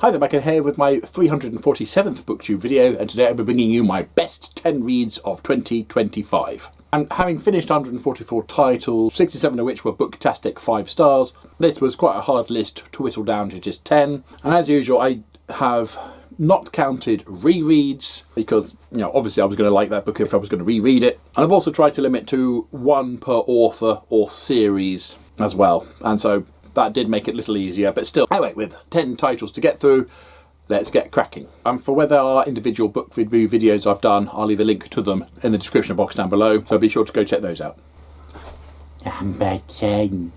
Hi there, Michael here with my 347th Booktube video, and today I'll be bringing you my best 10 reads of 2025. And having finished 144 titles, 67 of which were booktastic 5 stars, this was quite a hard list to whittle down to just 10. And as usual, I have not counted rereads because, obviously I was going to like that book if I was going to reread it. And I've also tried to limit to 1 per author or series as well. And so that did make it a little easier, but still, anyway, with 10 titles to get through, let's get cracking. And for where there are individual book review videos I've done, I'll leave a link to them in the description box down below, so be sure to go check those out. Number 10.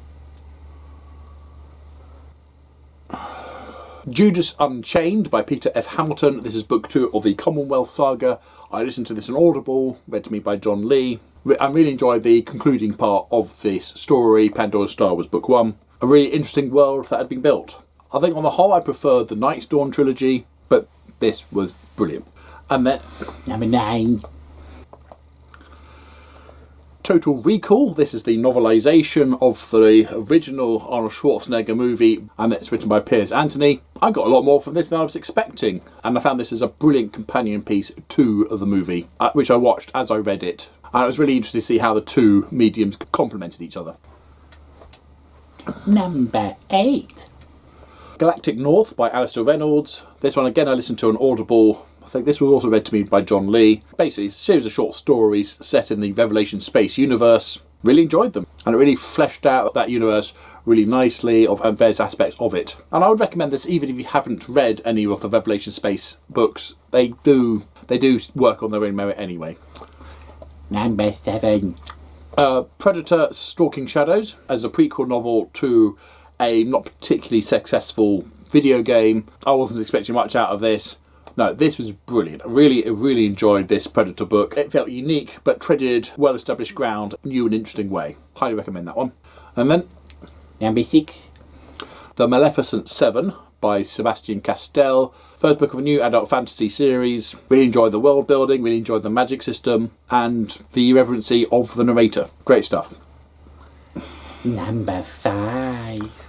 Judas Unchained by Peter F. Hamilton. This is book 2 of the Commonwealth saga. I listened to this on Audible, read to me by John Lee. I really enjoyed the concluding part of this story. Pandora's Star was book 1. A really interesting world that had been built. I think on the whole I prefer the Night's Dawn trilogy, but this was brilliant. And then Number 9. Total Recall. This is the novelisation of the original Arnold Schwarzenegger movie, and it's written by Piers Anthony. I got a lot more from this than I was expecting, and I found this as a brilliant companion piece to the movie, which I watched as I read it. And it was really interesting to see how the two mediums complemented each other. Number 8. Galactic North by Alistair Reynolds. This one again I listened to on Audible. I think this was also read to me by John Lee. Basically, it's a series of short stories set in the Revelation space universe. Really enjoyed them, and it really fleshed out that universe really nicely and various aspects of it. And I would recommend this even if you haven't read any of the Revelation space books. They do work on their own merit anyway. Number 7. Predator Stalking Shadows as a prequel novel to a not particularly successful video game. I wasn't expecting much out of this. No, this was brilliant. I really enjoyed this Predator book. It felt unique, but treaded well-established ground, new and interesting way. Highly recommend that one. And then Number 6. The Maleficent 7 by Sebastian Castell. First book of a new adult fantasy series. Really enjoyed the world building, really enjoyed the magic system, and the irreverency of the narrator. Great stuff. Number 5.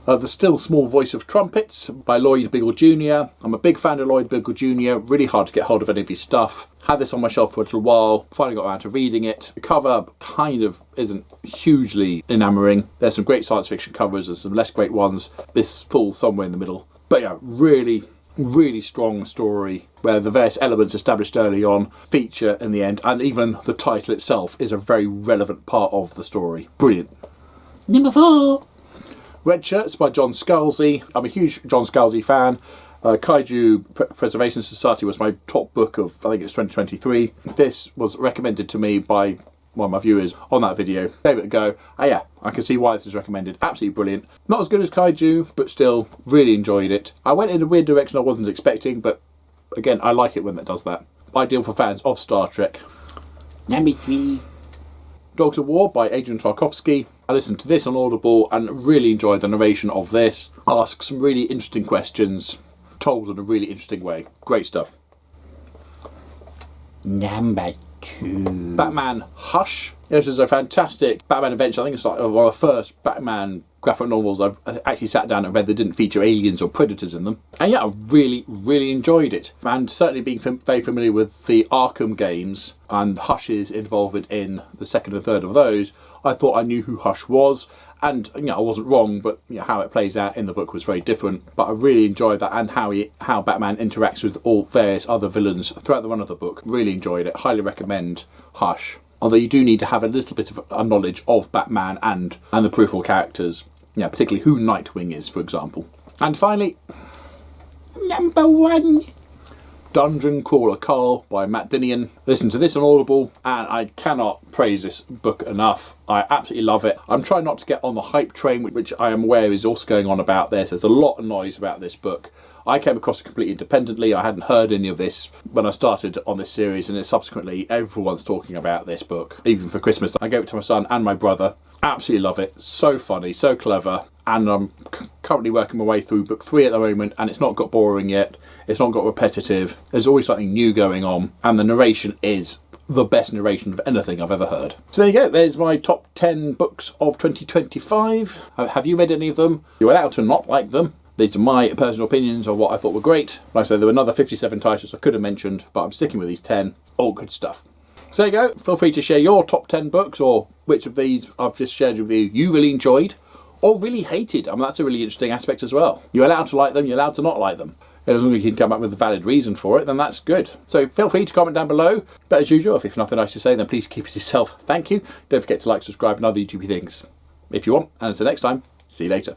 The Still Small Voice of Trumpets by Lloyd Biggle Jr. I'm a big fan of Lloyd Biggle Jr. Really hard to get hold of any of his stuff. Had this on my shelf for a little while. Finally got around to reading it. The cover kind of isn't hugely enamouring. There's some great science fiction covers and some less great ones. This falls somewhere in the middle. But yeah, really strong story where the various elements established early on feature in the end, and even the title itself is a very relevant part of the story. Brilliant. Number 4. Red Shirts by John Scalzi. I'm a huge John Scalzi fan. Kaiju Preservation Society was my top book of, I think it was 2023. This was recommended to me by one of my viewers on that video. Gave it a go. Yeah, I can see why this is recommended. Absolutely brilliant. Not as good as Kaiju, but still really enjoyed it. I went in a weird direction I wasn't expecting, but again, I like it when that does that. Ideal for fans of Star Trek. Number 3. Dogs of War by Adrian Tarkovsky. I listened to this on Audible and really enjoyed the narration of this. Asks some really interesting questions, told in a really interesting way. Great stuff. Number 2. Batman Hush. This is a fantastic Batman adventure. I think it's like one of the first Batman graphic novels I've actually sat down and read that didn't feature aliens or predators in them. And yeah, I really enjoyed it. And certainly being very familiar with the Arkham games and Hush's involvement in the second and third of those, I thought I knew who Hush was. And I wasn't wrong, but how it plays out in the book was very different. But I really enjoyed that, and how Batman interacts with all various other villains throughout the run of the book. Really enjoyed it. Highly recommend Hush. Although you do need to have a little bit of a knowledge of Batman and the peripheral characters. Particularly who Nightwing is, for example. And finally, Number 1. Dungeon Crawler Carl by Matt Dinian. Listen to this on Audible, and I cannot praise this book enough. I absolutely love it. I'm trying not to get on the hype train, which I am aware is also going on about this. There's a lot of noise about this book. I came across it completely independently. I hadn't heard any of this when I started on this series, and subsequently everyone's talking about this book. Even for Christmas, I gave it to my son and my brother. Absolutely love it. So funny, so clever. And I'm currently working my way through book 3 at the moment, and it's not got boring yet. It's not got repetitive. There's always something new going on, and the narration is the best narration of anything I've ever heard. So there you go. There's my top 10 books of 2025. Have you read any of them? You're allowed to not like them. These are my personal opinions of what I thought were great. Like I said, there were another 57 titles I could have mentioned, but I'm sticking with these 10. All good stuff. So there you go. Feel free to share your top 10 books, or which of these I've just shared with you really enjoyed or really hated. I mean, that's a really interesting aspect as well. You're allowed to like them, you're allowed to not like them. As long as you can come up with a valid reason for it, then that's good. So feel free to comment down below. But as usual, if you've nothing nice to say, then please keep it to yourself. Thank you. Don't forget to like, subscribe, and other YouTube things if you want. And until next time, see you later.